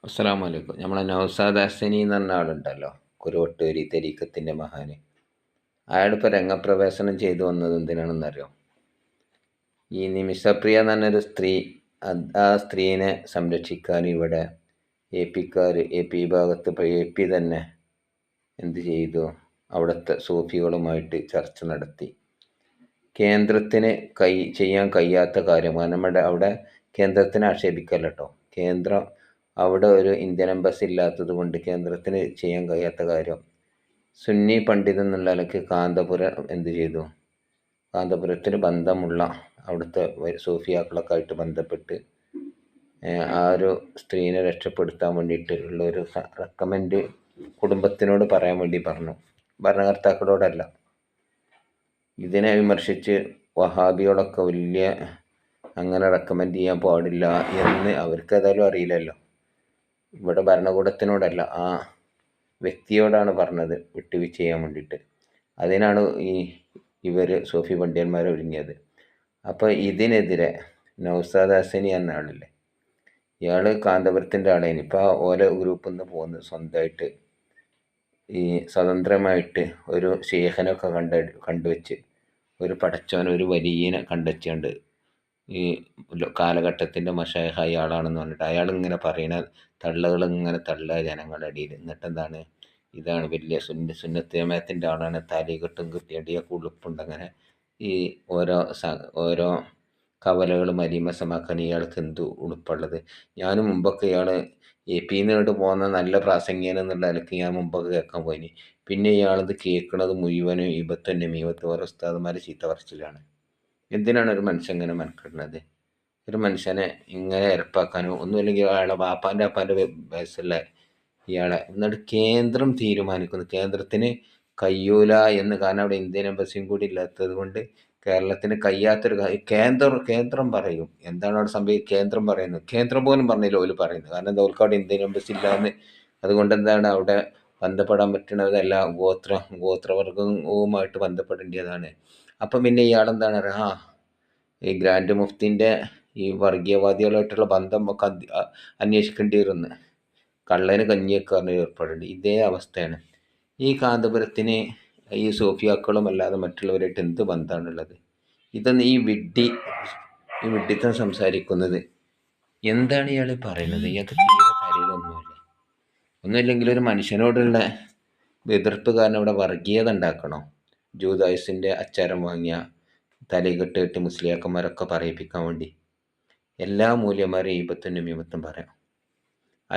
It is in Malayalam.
അസ്സലാമു അലൈക്കും. നമ്മളെ നൗസാദ് ഹസനി എന്ന് പറഞ്ഞ ആളുണ്ടല്ലോ, കുരുവട്ടൂരി തെരീക്കത്തിൻ്റെ മഹാന്. അയാളിപ്പോൾ രംഗപ്രവേശനം ചെയ്തു വന്നത് എന്തിനാണെന്നറിയോ? ഈ നിമിഷപ്രിയ എന്ന് പറഞ്ഞൊരു സ്ത്രീ, ആ സ്ത്രീനെ സംരക്ഷിക്കാൻ ഇവിടെ എ പി ഭാഗത്ത് ഇപ്പോൾ AP തന്നെ എന്ത് ചെയ്തു? അവിടുത്തെ സൂഫികളുമായിട്ട് ചർച്ച നടത്തി. കേന്ദ്രത്തിന് ചെയ്യാൻ കഴിയാത്ത കാര്യം, നമ്മുടെ അവിടെ കേന്ദ്രത്തിനെ ആക്ഷേപിക്കല്ല കേട്ടോ. കേന്ദ്രം അവിടെ ഒരു ഇന്ത്യൻ എംബസി ഇല്ലാത്തത് കൊണ്ട് കേന്ദ്രത്തിന് ചെയ്യാൻ കഴിയാത്ത കാര്യം, സുന്നി പണ്ഡിതൻ എന്നുള്ള നിലയ്ക്ക് കാന്തപുരം എന്ത് ചെയ്തു? കാന്തപുരത്തിന് ബന്ധമുള്ള അവിടുത്തെ സൂഫിയാക്കളൊക്കെ ആയിട്ട് ബന്ധപ്പെട്ട് ആ ഒരു സ്ത്രീനെ രക്ഷപ്പെടുത്താൻ വേണ്ടിയിട്ടുള്ള ഒരു റെക്കമെൻഡ് കുടുംബത്തിനോട് പറയാൻ വേണ്ടി പറഞ്ഞു, ഭരണകർത്താക്കളോടല്ല. ഇതിനെ വിമർശിച്ച് വഹാബികളൊക്കെ വലിയ അങ്ങനെ റെക്കമെൻഡ് ചെയ്യാൻ പാടില്ല എന്ന് അവർക്ക് ഏതായാലും അറിയില്ലല്ലോ. ഇവിടെ ഭരണകൂടത്തിനോടല്ല, ആ വ്യക്തിയോടാണ് പറഞ്ഞത് വിട്ടുവീഴ്ച ചെയ്യാൻ വേണ്ടിയിട്ട്. അതിനാണ് ഇവർ സൂഫി പണ്ഡിതന്മാർ ഒരുങ്ങിയത്. അപ്പോൾ ഇതിനെതിരെ നൗസാദ് ഹസനി എന്ന ആളില്ലേ, ഇയാൾ കാന്തപുരത്തിൻ്റെ ആളേന്. ഇപ്പോൾ ഓരോ ഗ്രൂപ്പിൽ നിന്ന് പോകുന്നു, സ്വന്തമായിട്ട് ഈ സ്വതന്ത്രമായിട്ട് ഒരു ശേഖനൊക്കെ കണ്ടുവച്ച് ഒരു പടച്ചോൻ ഒരു വലിയനെ കണ്ടുവച്ചുകൊണ്ട് ഈ കാലഘട്ടത്തിൻ്റെ മഷായിഖ് അയാളാണെന്ന് പറഞ്ഞിട്ട് അയാളിങ്ങനെ പറയണ ഇങ്ങനെ തള്ളുക ജനങ്ങളുടെ ഇടയിൽ. എന്നിട്ട് എന്താണ്, ഇതാണ് വലിയ സുന്നത്ത് ജമാഅത്തിൻ്റെ ആളാണ്, താലികെട്ടും കിട്ടിയ കുളിപ്പുണ്ട്. അങ്ങനെ ഈ ഓരോ കവലകളും അരീമസമാക്കാൻ ഇയാൾക്ക് എന്ത് ഉളുപ്പുള്ളത്. ഞാനും മുമ്പൊക്കെ ഇയാൾ AP നിന്നോട്ട് പോകുന്ന നല്ല പ്രാസംഗികൻ എന്നുള്ള നിലയ്ക്ക് ഞാൻ മുമ്പൊക്കെ കേൾക്കാൻ പോയിനി. പിന്നെ ഇയാളത് കേൾക്കുന്നത് മുഴുവനും മീവത്ത് ഓരോ ഉസ്താദന്മാർ ചീത്ത പറച്ചിലാണ്. എന്തിനാണ് ഒരു മനുഷ്യൻ ഇങ്ങനെ മെനക്കെടുന്നത്? ഒരു മനുഷ്യനെ ഇങ്ങനെ ഇരപ്പാക്കാനോ ഒന്നുമില്ലെങ്കിൽ അയാളെ അപ്പാൻ്റെ വയസ്സുള്ള ഇയാളെ എന്നിട്ട് കേന്ദ്രം തീരുമാനിക്കുന്നു. കേന്ദ്രത്തിന് കഴിയൂല എന്ന്, കാരണം അവിടെ ഇന്ത്യൻ എംബസിയും കൂടി ഇല്ലാത്തത് കൊണ്ട് കേരളത്തിന് കഴിയാത്തൊരു കേന്ദ്രം പറയും. എന്താണ് അവിടെ സംഭവിക്കുക? കേന്ദ്രം പറയുന്നു. കേന്ദ്രം പോലും പറഞ്ഞില്ല ഓല് പറയുന്നത്. കാരണം എന്താ? ഓൽക്ക് അവിടെ ഇന്ത്യൻ എംബസി ഇല്ലാന്ന്. അതുകൊണ്ട് എന്താണ്, അവിടെ ബന്ധപ്പെടാൻ പറ്റുന്നതല്ല, ഗോത്രവർഗവുമായിട്ട് ബന്ധപ്പെടേണ്ടതാണ്. അപ്പം പിന്നെ ഇയാളെന്താണ് പറയുക, ഈ ഗ്രാൻഡ് മുഫ്തിൻ്റെ ഈ വർഗീയവാദികളായിട്ടുള്ള ബന്ധം ഒക്കെ അന്വേഷിക്കേണ്ടി വരുന്നു. കള്ളന് കഞ്ഞിയൊക്കെ പറഞ്ഞ് ഏർപ്പെടേണ്ടി. ഇതേ അവസ്ഥയാണ്. ഈ കാന്തപുരത്തിന് ഈ സൂഫിയാക്കളും അല്ലാതെ മറ്റുള്ളവരായിട്ട് എന്ത് ബന്ധമാണുള്ളത്? ഇതൊന്ന് ഈ വിഡ്ഢിത്തം സംസാരിക്കുന്നത് എന്താണ് ഇയാൾ പറയുന്നത്? ഇയാൾക്ക് തീരെ കാര്യമൊന്നുമില്ല. ഒന്നുമില്ലെങ്കിൽ ഒരു മനുഷ്യനോടുള്ള എതിർപ്പ് കാരണം ഇവിടെ വർഗീയത ഉണ്ടാക്കണോ? ജൂദായുസിൻ്റെ അച്ചാരം വാങ്ങിയ തലകെട്ട് മുസ്ലിയാക്കന്മാരൊക്കെ പറയിപ്പിക്കാൻ വേണ്ടി എല്ലാ മൂല്യന്മാരും ഈപത്തും നമീമത്തും പറയാം.